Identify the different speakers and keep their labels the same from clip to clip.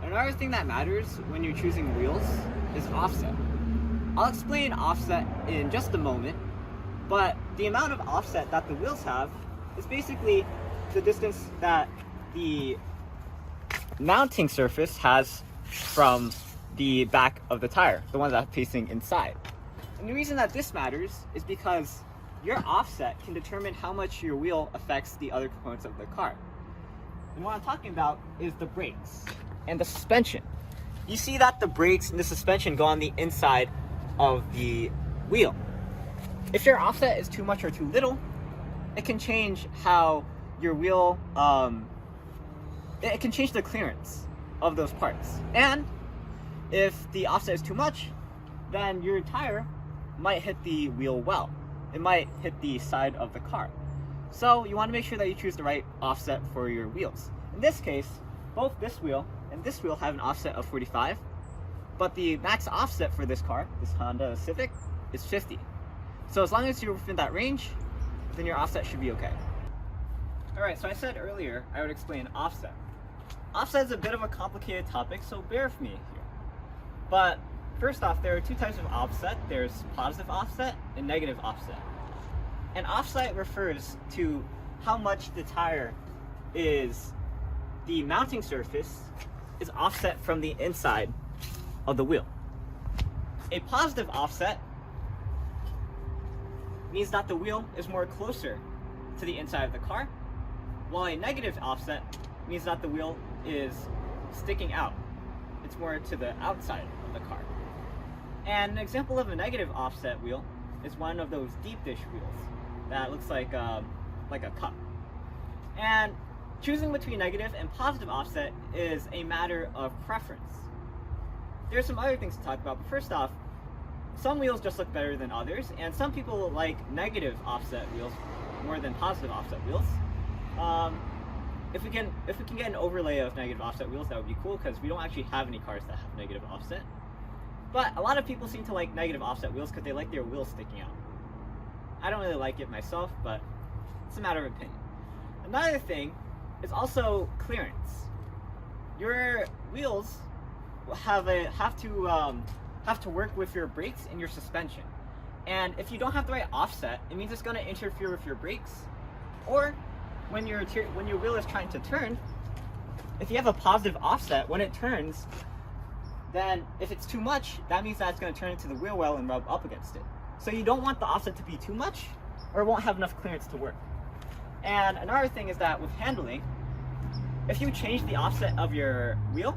Speaker 1: Another thing that matters when you're choosing wheels is offset. I'll explain offset in just a moment, but the amount of offset that the wheels have is basically the distance that the mounting surface has from the back of the tire, the one that's facing inside. And the reason that this matters is because your offset can determine how much your wheel affects the other components of the car. And what I'm talking about is the brakes and the suspension. You see that the brakes and the suspension go on the inside of the wheel. If your offset is too much or too little, it can change how your wheel, it can change the clearance of those parts. And if the offset is too much, then your tire might hit the wheel well. It might hit the side of the car. So you want to make sure that you choose the right offset for your wheels. In this case, both this wheel and this wheel have an offset of 45, but the max offset for this car, this Honda Civic, is 50. So as long as you're within that range, then your offset should be okay. Alright, so I said earlier I would explain offset. Offset is a bit of a complicated topic, so bear with me here. But first off, there are two types of offset. There's positive offset and negative offset. And offset refers to how much the tire is, the mounting surface is offset from the inside of the wheel. A positive offset means that the wheel is more closer to the inside of the car, while a negative offset means that the wheel is sticking out. It's more to the outside of the car. And an example of a negative offset wheel is one of those deep dish wheels that looks like a cup. And choosing between negative and positive offset is a matter of preference. There's some other things to talk about, but first off, some wheels just look better than others, and some people like negative offset wheels more than positive offset wheels. If we can get an overlay of negative offset wheels, that would be cool, because we don't actually have any cars that have negative offset. But a lot of people seem to like negative offset wheels because they like their wheels sticking out. I don't really like it myself, but it's a matter of opinion. Another thing is also clearance. Your wheels have to work with your brakes and your suspension. And if you don't have the right offset, it means it's going to interfere with your brakes. Or when your wheel is trying to turn, if you have a positive offset, when it turns, then if it's too much, that means that it's going to turn into the wheel well and rub up against it. So you don't want the offset to be too much, or it won't have enough clearance to work. And another thing is that with handling, if you change the offset of your wheel,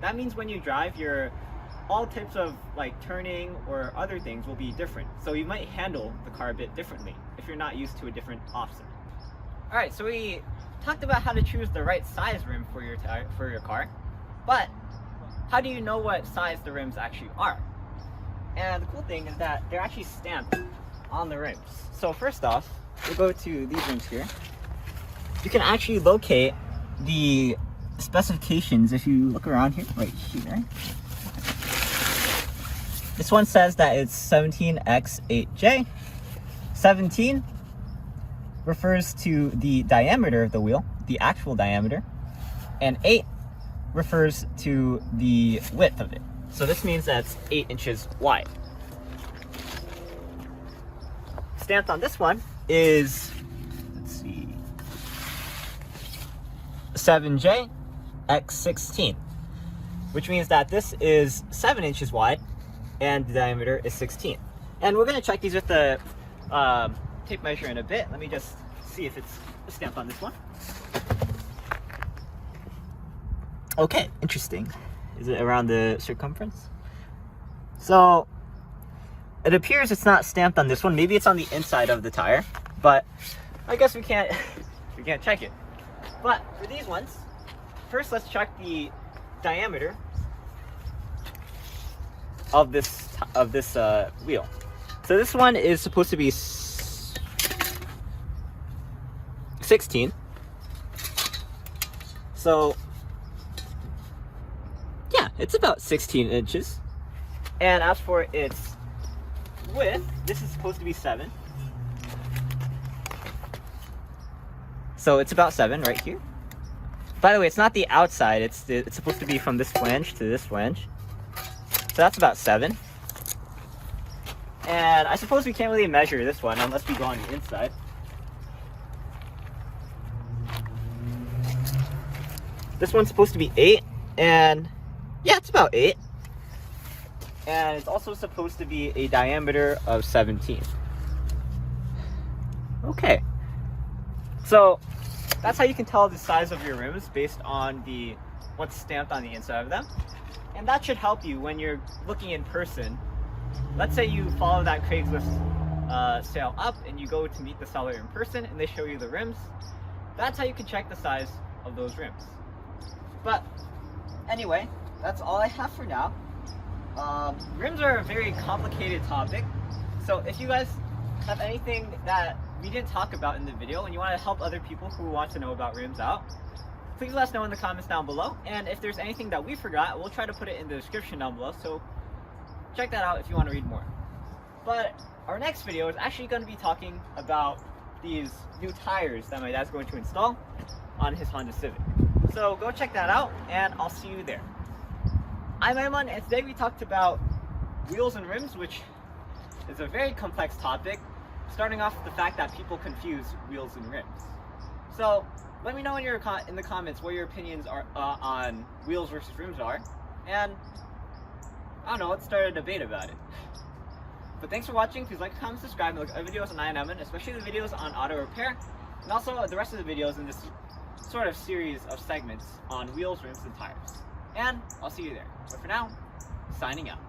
Speaker 1: that means when you drive, all types of like turning or other things will be different. So you might handle the car a bit differently if you're not used to a different offset. Alright, so we talked about how to choose the right size rim for your car, but how do you know what size the rims actually are? And the cool thing is that they're actually stamped on the rims. So first off, we'll go to these rims here. You can actually locate the specifications if you look around here, right here. This one says that it's 17x8J. 17 refers to the diameter of the wheel, the actual diameter, and 8 refers to the width of it. So this means that it's 8 inches wide. Stamped on this one is, let's see, 7J x16, which means that this is 7 inches wide and the diameter is 16. And we're going to check these with the tape measure in a bit. Let me just see if it's stamped on this one. Okay, interesting. Is it around the circumference? So it appears it's not stamped on this one. Maybe it's on the inside of the tire, but I guess we can't check it. But for these ones, first let's check the diameter of this wheel. So this one is supposed to be 16. So yeah, it's about 16 inches. And as for its width, this is supposed to be 7. So it's about 7 right here. By the way, it's not the outside. It's supposed to be from this flange to this flange. So that's about 7. And I suppose we can't really measure this one unless we go on the inside. This one's supposed to be 8, and yeah, it's about 8. And it's also supposed to be a diameter of 17. Okay. So that's how you can tell the size of your rims based on what's stamped on the inside of them. And that should help you when you're looking in person. Let's say you follow that Craigslist sale up and you go to meet the seller in person and they show you the rims. That's how you can check the size of those rims. But anyway, that's all I have for now. Rims are a very complicated topic. So if you guys have anything that we didn't talk about in the video and you want to help other people who want to know about rims out, please let us know in the comments down below. And if there's anything that we forgot, we'll try to put it in the description down below. So check that out if you want to read more. But our next video is actually going to be talking about these new tires that my dad's going to install on his Honda Civic. So go check that out and I'll see you there. I'm Aiman, and today we talked about wheels and rims, which is a very complex topic, starting off with the fact that people confuse wheels and rims. So let me know in the comments what your opinions are on wheels versus rims are, and I don't know, let's start a debate about it. But thanks for watching. Please like, comment, subscribe, and look at other videos on EyeOnAiman, especially the videos on auto repair, and also the rest of the videos in this sort of series of segments on wheels, rims, and tires. And I'll see you there. But for now, signing out.